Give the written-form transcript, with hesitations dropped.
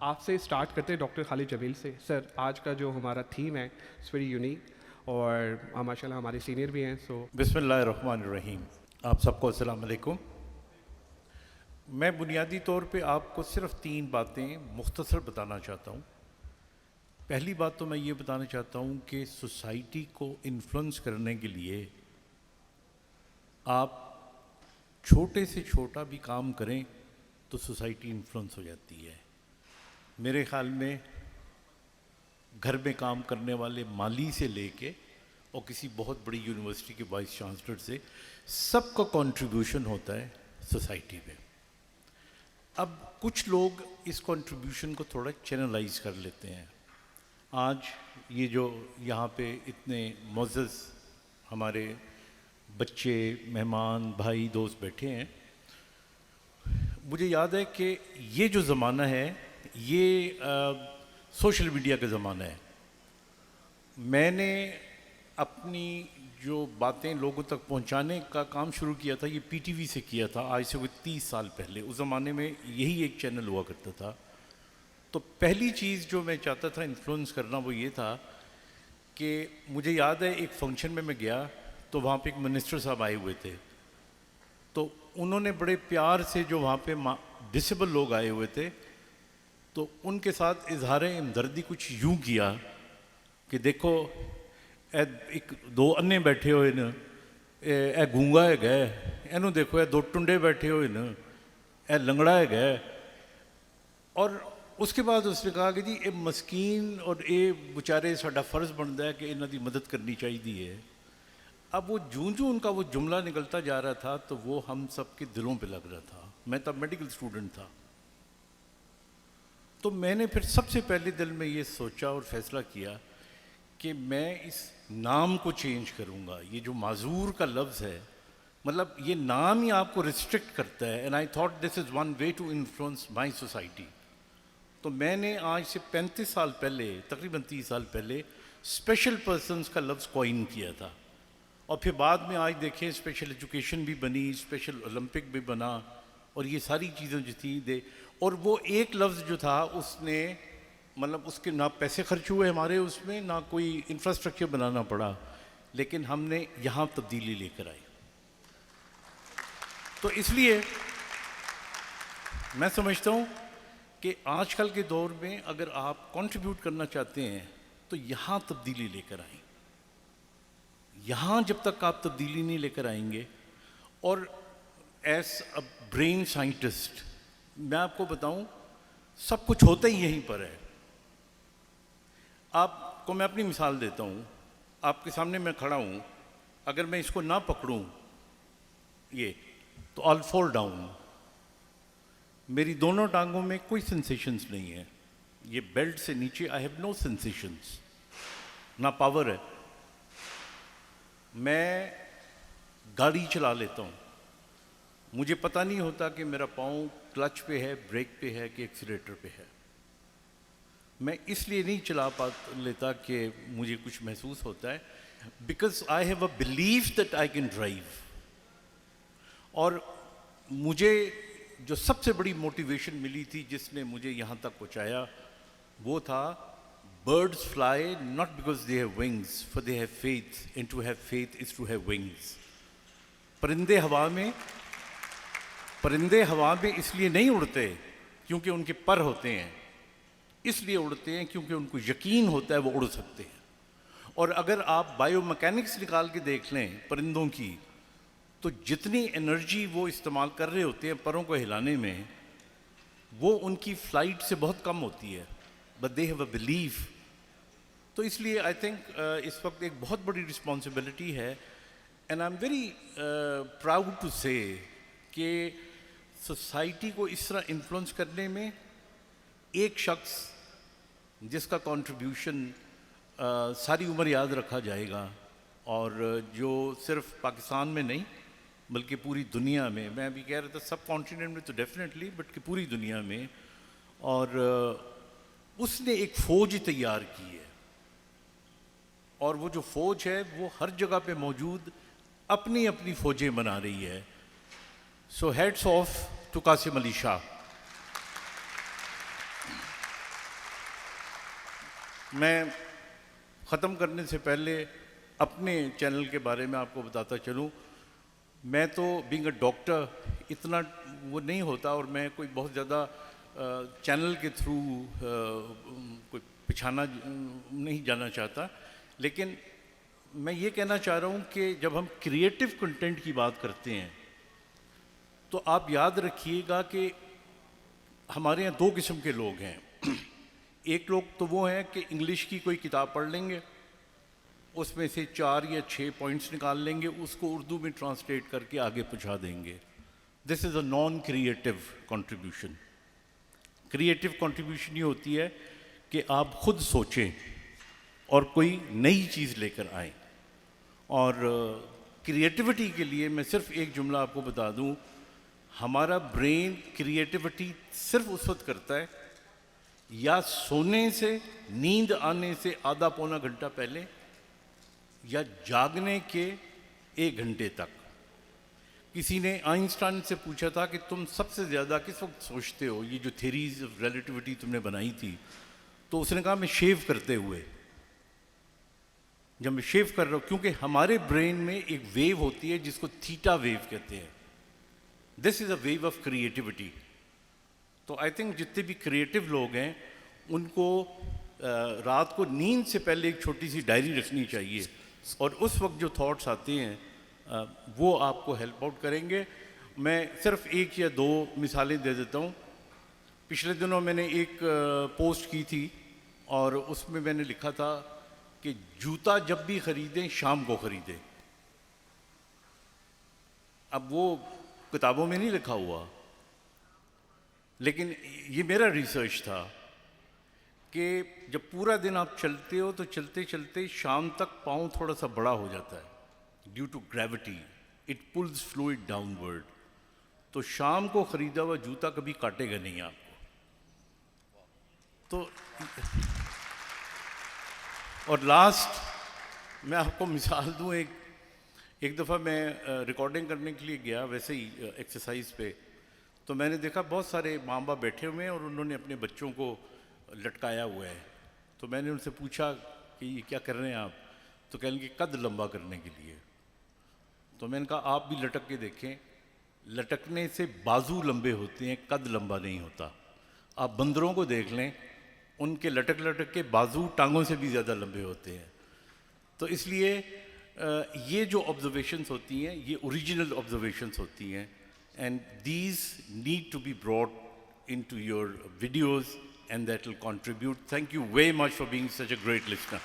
آپ سے اسٹارٹ کرتے ہیں ڈاکٹر خالد جمیل سے. سر آج کا جو ہمارا تھیم ہے اٹس ویری یونیک اور ماشاء اللہ ہمارے سینئر بھی ہیں. سو بسم اللہ الرحمن الرحیم. آپ سب کو السلام علیکم. میں بنیادی طور پہ آپ کو صرف 3 باتیں مختصر بتانا چاہتا ہوں. پہلی بات تو میں یہ بتانا چاہتا ہوں کہ سوسائٹی کو انفلوئنس کرنے کے لیے آپ چھوٹے سے چھوٹا بھی کام کریں تو سوسائٹی انفلوئنس ہو جاتی ہے. میرے خیال میں گھر میں کام کرنے والے مالی سے لے کے اور کسی بہت بڑی یونیورسٹی کے وائس چانسلر سے سب کا کنٹریبیوشن ہوتا ہے سوسائٹی میں. اب کچھ لوگ اس کنٹریبیوشن کو تھوڑا چینلائز کر لیتے ہیں. آج یہ جو یہاں پہ اتنے معزز ہمارے بچے مہمان بھائی دوست بیٹھے ہیں, مجھے یاد ہے کہ یہ جو زمانہ ہے یہ سوشل میڈیا کا زمانہ ہے. میں نے اپنی جو باتیں لوگوں تک پہنچانے کا کام شروع کیا تھا یہ پی ٹی وی سے کیا تھا, آج سے کوئی 30 سال پہلے. اس زمانے میں یہی ایک چینل ہوا کرتا تھا. تو پہلی چیز جو میں چاہتا تھا انفلوئنس کرنا وہ یہ تھا کہ مجھے یاد ہے ایک فنکشن میں گیا تو وہاں پہ ایک منسٹر صاحب آئے ہوئے تھے. تو انہوں نے بڑے پیار سے جو وہاں پہ ڈسیبل لوگ آئے ہوئے تھے تو ان کے ساتھ اظہار ہمدردی کچھ یوں کیا کہ دیکھو ایک 2 انے بیٹھے ہوئے نا, اے گونگا ہے گئے, اینوں دیکھو اے 2 ٹنڈے بیٹھے ہوئے نا, اے لنگڑا ہے گئے. اور اس کے بعد اس نے کہا کہ جی اے مسکین اور اے بچارے ساڈا فرض بنتا ہے کہ انہاں دی مدد کرنی چاہیے ہے. اب وہ جوں ان کا وہ جملہ نکلتا جا رہا تھا تو وہ ہم سب کے دلوں پہ لگ رہا تھا. میں تب میڈیکل اسٹوڈنٹ تھا. تو میں نے پھر سب سے پہلے دل میں یہ سوچا اور فیصلہ کیا کہ میں اس نام کو چینج کروں گا. یہ جو معذور کا لفظ ہے, مطلب یہ نام ہی آپ کو ریسٹرکٹ کرتا ہے. And I thought this is one way to influence my society. تو میں نے آج سے 35 سال پہلے, تقریباً 30 سال پہلے, اسپیشل پرسنس کا لفظ کوائن کیا تھا. اور پھر بعد میں آج دیکھیں اسپیشل ایجوکیشن بھی بنی, اسپیشل اولمپک بھی بنا, اور یہ ساری چیزیں جو تھیں اور وہ ایک لفظ جو تھا اس نے مطلب اس کے نہ پیسے خرچ ہوئے ہمارے, اس میں نہ کوئی انفراسٹرکچر بنانا پڑا, لیکن ہم نے یہاں تبدیلی لے کر آئی. تو اس لیے میں سمجھتا ہوں کہ آج کل کے دور میں اگر آپ کنٹریبیوٹ کرنا چاہتے ہیں تو یہاں تبدیلی لے کر آئیں. یہاں جب تک آپ تبدیلی نہیں لے کر آئیں گے, اور ایز اے برین سائنٹسٹ میں آپ کو بتاؤں سب کچھ ہوتا ہی یہیں پر ہے. آپ کو میں اپنی مثال دیتا ہوں. آپ کے سامنے میں کھڑا ہوں, اگر میں اس کو نہ پکڑوں یہ تو آل فال ڈاؤن. میری دونوں ٹانگوں میں کوئی سینسیشنز نہیں ہے. یہ بیلٹ سے نیچے آئی ہیو نو سینسیشنز, نہ پاور ہے. میں گاڑی چلا لیتا ہوں, مجھے پتہ نہیں ہوتا کہ میرا پاؤں کلچ پہ ہے, بریک پہ ہے کہ ایکسیلیٹر پہ ہے. میں اس لیے نہیں چلا لیتا کہ مجھے کچھ محسوس ہوتا ہے, because I have a belief that I can drive. اور مجھے جو سب سے بڑی موٹیویشن ملی تھی جس نے مجھے یہاں تک پہنچایا وہ تھا birds fly not because they have wings, for they have faith, and to have faith is to have wings. پرندے ہوا میں اس لیے نہیں اڑتے کیونکہ ان کے پر ہوتے ہیں, اس لیے اڑتے ہیں کیونکہ ان کو یقین ہوتا ہے وہ اڑ سکتے ہیں. اور اگر آپ بائیو میکینکس نکال کے دیکھ لیں پرندوں کی, تو جتنی انرجی وہ استعمال کر رہے ہوتے ہیں پروں کو ہلانے میں, وہ ان کی فلائٹ سے بہت کم ہوتی ہے. But they have a belief. تو اس لیے آئی تھنک اس وقت ایک بہت بڑی رسپانسبلٹی ہے, and I am very proud to say کہ سوسائٹی کو اس طرح انفلوئنس کرنے میں ایک شخص جس کا کنٹریبیوشن ساری عمر یاد رکھا جائے گا, اور جو صرف پاکستان میں نہیں بلکہ پوری دنیا میں, میں ابھی کہہ رہا تھا سب کانٹیننٹ میں تو ڈیفینیٹلی, بٹ کہ پوری دنیا میں. اور اس نے ایک فوج تیار کی ہے, اور وہ جو فوج ہے وہ ہر جگہ پہ موجود اپنی اپنی فوجیں بنا رہی ہے. سو heads of two Qasim Ali Shah. میں ختم کرنے سے پہلے اپنے چینل کے بارے میں آپ کو بتاتا چلوں. میں تو بینگ اے ڈاکٹر اتنا وہ نہیں ہوتا, اور میں کوئی بہت زیادہ چینل کے تھرو کوئی پچھانا نہیں جانا چاہتا, لیکن میں یہ کہنا چاہ رہا ہوں کہ جب ہم کریٹو کنٹینٹ کی بات کرتے ہیں تو آپ یاد رکھیے گا کہ ہمارے یہاں 2 قسم کے لوگ ہیں. ایک لوگ تو وہ ہیں کہ انگلش کی کوئی کتاب پڑھ لیں گے, اس میں سے 4 یا 6 پوائنٹس نکال لیں گے, اس کو اردو میں ٹرانسلیٹ کر کے آگے پہنچا دیں گے. This is a non creative contribution. Creative contribution یہ ہوتی ہے کہ آپ خود سوچیں اور کوئی نئی چیز لے کر آئیں. اور کریٹیوٹی کے لیے میں صرف ایک جملہ آپ کو بتا دوں, ہمارا برین کریٹیوٹی صرف اس وقت کرتا ہے یا سونے سے, نیند آنے سے آدھا پونا گھنٹہ پہلے, یا جاگنے کے 1 گھنٹے تک. کسی نے آئنسٹائن سے پوچھا تھا کہ تم سب سے زیادہ کس وقت سوچتے ہو, یہ جو تھیریز آف ریلیٹیوٹی تم نے بنائی تھی, تو اس نے کہا میں شیو کرتے ہوئے. جب میں شیو کر رہا ہوں, کیونکہ ہمارے برین میں ایک ویو ہوتی ہے جس کو تھیٹا ویو کہتے ہیں. دس is a view of creativity. تو آئی تھنک جتنے بھی کریٹو لوگ ہیں ان کو رات کو نیند سے پہلے ایک چھوٹی سی ڈائری رکھنی چاہیے, اور اس وقت جو تھاٹس آتے ہیں وہ آپ کو ہیلپ آؤٹ کریں گے. میں صرف 1 یا 2 مثالیں دے دیتا ہوں. پچھلے دنوں میں نے ایک پوسٹ کی تھی اور اس میں میں نے لکھا تھا کہ جوتا جب بھی خریدیں شام کو خریدیں. اب وہ کتابوں میں نہیں لکھا ہوا, لیکن یہ میرا ریسرچ تھا کہ جب پورا دن آپ چلتے ہو تو چلتے چلتے شام تک پاؤں تھوڑا سا بڑا ہو جاتا ہے due to gravity, it pulls fluid downward. تو شام کو خریدا ہوا جوتا کبھی کاٹے گا نہیں آپ کو. تو اور لاسٹ میں آپ کو مثال دوں, ایک دفعہ میں ریکارڈنگ کرنے کے لیے گیا ویسے ہی ایکسرسائز پہ, تو میں نے دیکھا بہت سارے ماں باپ بیٹھے ہوئے ہیں اور انہوں نے اپنے بچوں کو لٹکایا ہوا ہے. تو میں نے ان سے پوچھا کہ یہ کیا کر رہے ہیں آپ, تو کہنے لگے قد لمبا کرنے کے لیے. تو میں نے کہا آپ بھی لٹک کے دیکھیں, لٹکنے سے بازو لمبے ہوتے ہیں, قد لمبا نہیں ہوتا. آپ بندروں کو دیکھ لیں, ان کے لٹک لٹک کے بازو ٹانگوں سے بھی زیادہ لمبے ہوتے ہیں. تو اس لیے یہ جو آبزرویشنس ہوتی ہیں یہ اوریجنل آبزرویشنس ہوتی ہیں, and these need to be brought into your videos, and that will contribute. Thank you very much for being such a great listener.